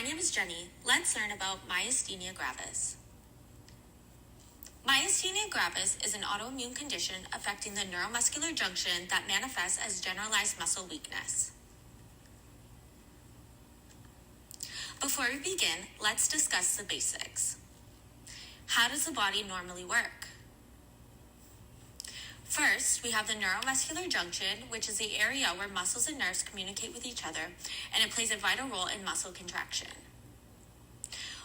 My name is Jenny. Let's learn about myasthenia gravis. Myasthenia gravis is an autoimmune condition affecting the neuromuscular junction that manifests as generalized muscle weakness. Before we begin, let's discuss the basics. How does the body normally work? First, we have the neuromuscular junction, which is the area where muscles and nerves communicate with each other, and it plays a vital role in muscle contraction.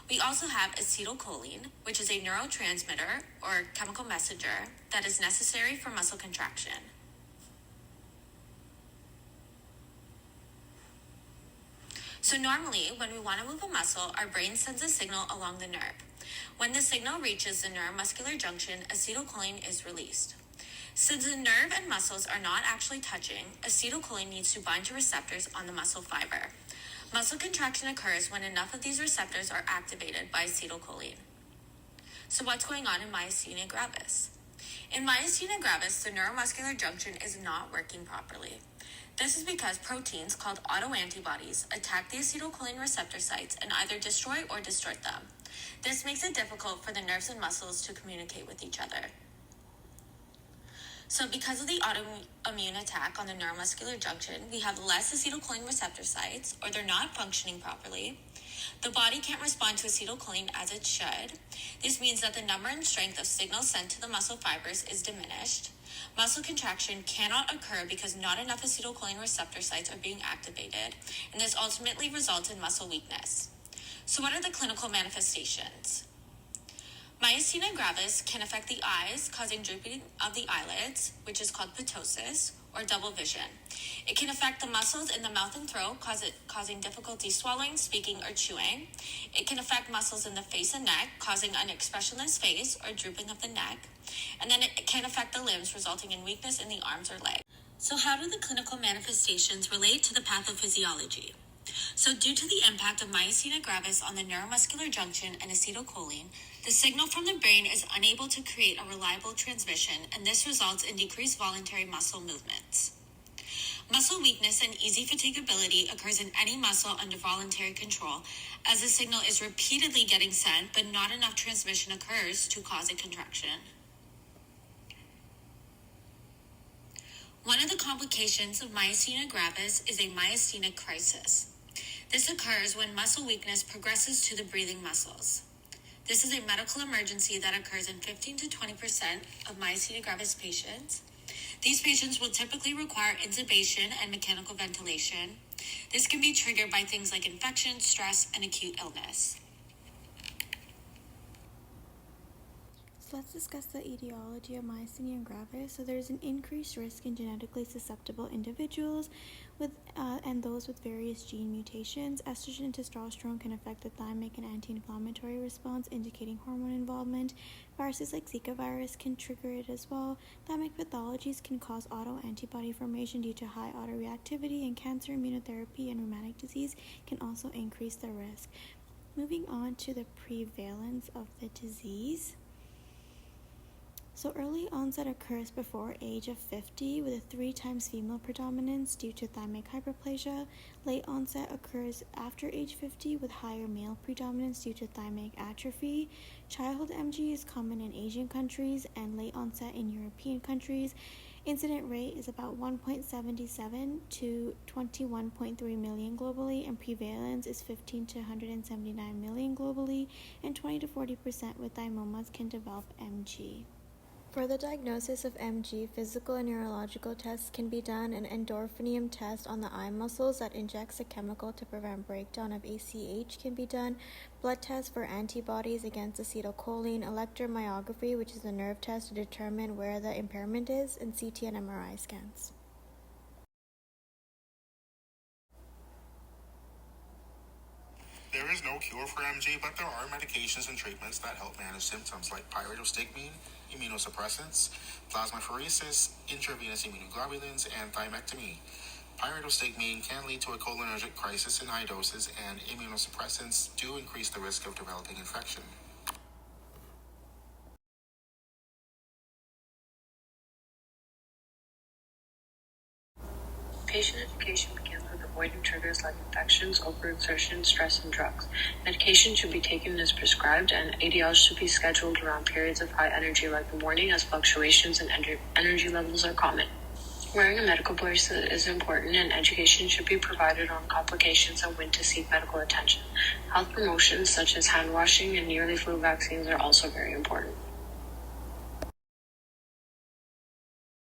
We also have acetylcholine, which is a neurotransmitter or chemical messenger that is necessary for muscle contraction. So normally, when we want to move a muscle, our brain sends a signal along the nerve. When the signal reaches the neuromuscular junction, acetylcholine is released. Since the nerve and muscles are not actually touching, acetylcholine needs to bind to receptors on the muscle fiber. Muscle contraction occurs when enough of these receptors are activated by acetylcholine. So what's going on in myasthenia gravis? In myasthenia gravis, the neuromuscular junction is not working properly. This is because proteins called autoantibodies attack the acetylcholine receptor sites and either destroy or distort them. This makes it difficult for the nerves and muscles to communicate with each other. So because of the autoimmune attack on the neuromuscular junction, we have less acetylcholine receptor sites, or they're not functioning properly. The body can't respond to acetylcholine as it should. This means that the number and strength of signals sent to the muscle fibers is diminished. Muscle contraction cannot occur because not enough acetylcholine receptor sites are being activated, and this ultimately results in muscle weakness. So what are the clinical manifestations? Myasthenia gravis can affect the eyes, causing drooping of the eyelids, which is called ptosis, or double vision. It can affect the muscles in the mouth and throat, causing difficulty swallowing, speaking, or chewing. It can affect muscles in the face and neck, causing an expressionless face or drooping of the neck. And then it can affect the limbs, resulting in weakness in the arms or legs. So how do the clinical manifestations relate to the pathophysiology? So due to the impact of myasthenia gravis on the neuromuscular junction and acetylcholine, the signal from the brain is unable to create a reliable transmission, and this results in decreased voluntary muscle movements. Muscle weakness and easy fatigability occurs in any muscle under voluntary control, as the signal is repeatedly getting sent, but not enough transmission occurs to cause a contraction. One of the complications of myasthenia gravis is a myasthenic crisis. This occurs when muscle weakness progresses to the breathing muscles. This is a medical emergency that occurs in 15 to 20% of myasthenia gravis patients. These patients will typically require intubation and mechanical ventilation. This can be triggered by things like infection, stress, and acute illness. So let's discuss the etiology of myasthenia gravis. So there's an increased risk in genetically susceptible individuals and those with various gene mutations. Estrogen and testosterone can affect the thymic and anti-inflammatory response, indicating hormone involvement. Viruses like Zika virus can trigger it as well. Thymic pathologies can cause autoantibody formation due to high autoreactivity, and cancer, immunotherapy, and rheumatic disease can also increase the risk. Moving on to the prevalence of the disease. So early onset occurs before age of 50 with a 3 times female predominance due to thymic hyperplasia. Late onset occurs after age 50 with higher male predominance due to thymic atrophy. Childhood MG is common in Asian countries and late onset in European countries. Incident rate is about 1.77 to 21.3 million globally, and prevalence is 15 to 179 million globally, and 20 to 40% with thymomas can develop MG. For the diagnosis of MG, physical and neurological tests can be done. An endorphinium test on the eye muscles that injects a chemical to prevent breakdown of ACH can be done. Blood tests for antibodies against acetylcholine, electromyography, which is a nerve test to determine where the impairment is, and CT and MRI scans. There is no cure for MG, but there are medications and treatments that help manage symptoms like pyridostigmine, immunosuppressants, plasmapheresis, intravenous immunoglobulins, and thymectomy. Pyridostigmine can lead to a cholinergic crisis in high doses, and immunosuppressants do increase the risk of developing infection. Patient education begins with the avoiding triggers like infections, overexertion, stress, and drugs. Medication should be taken as prescribed, and ADLs should be scheduled around periods of high energy like the morning, as fluctuations in energy levels are common. Wearing a medical bracelet is important, and education should be provided on complications and when to seek medical attention. Health promotions such as hand washing and yearly flu vaccines are also very important.